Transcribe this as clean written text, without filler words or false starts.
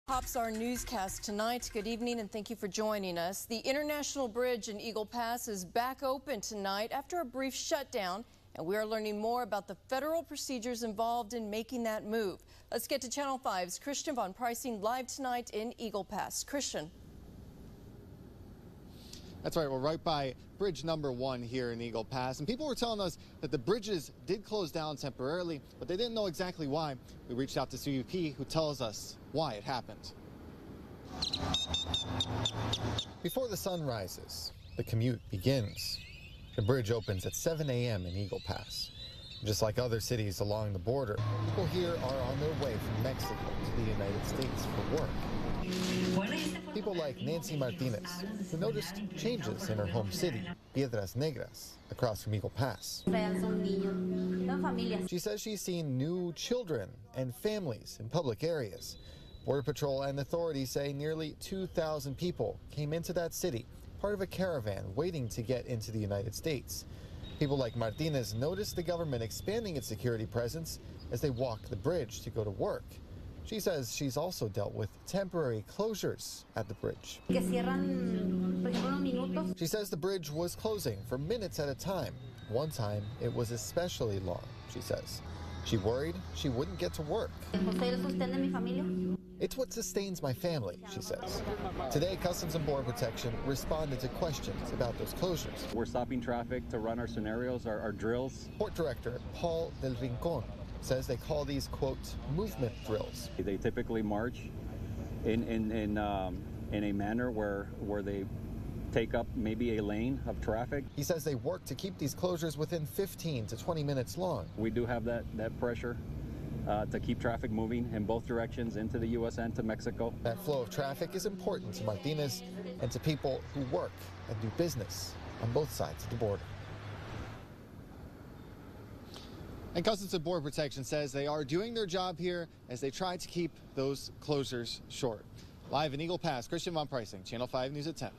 Tops our newscast tonight. Good evening and thank you for joining us. The International Bridge in Eagle Pass is back open tonight after a brief shutdown, and we are learning more about the federal procedures involved in making that move. Let's get to Channel 5's Christian von Preissing live tonight in Eagle Pass. Christian. That's right. We're right by bridge number 1 here in Eagle Pass. And people were telling us that the bridges did close down temporarily, but they didn't know exactly why. We reached out to CBP, who tells us why it happened. Before the sun rises, the commute begins. The bridge opens at 7 a.m. in Eagle Pass. Just like other cities along the border, people here are on their way from Mexico to the United States for work. People like Nancy Martinez, who noticed changes in her home city, Piedras Negras, across from Eagle Pass. She says she's seen new children and families in public areas. Border Patrol and authorities say nearly 2,000 people came into that city, part of a caravan waiting to get into the United States. People like Martinez noticed the government expanding its security presence as they walk the bridge to go to work. She says she's also dealt with temporary closures at the bridge. She says the bridge was closing for minutes at a time. One time, it was especially long, she says. She worried she wouldn't get to work. It's what sustains my family, she says. Today, Customs and Border Protection responded to questions about those closures. We're stopping traffic to run our scenarios, our drills. Port Director Paul Del Rincon says they call these, quote, movement drills. They typically march in a manner where they take up maybe a lane of traffic. He says they work to keep these closures within 15 to 20 minutes long. We do have that pressure to keep traffic moving in both directions into the U.S. and to Mexico. That flow of traffic is important to Martinez and to people who work and do business on both sides of the border. And Customs and Border Protection says they are doing their job here as they try to keep those closures short. Live in Eagle Pass, Christian von Preissing, Channel 5 News at 10.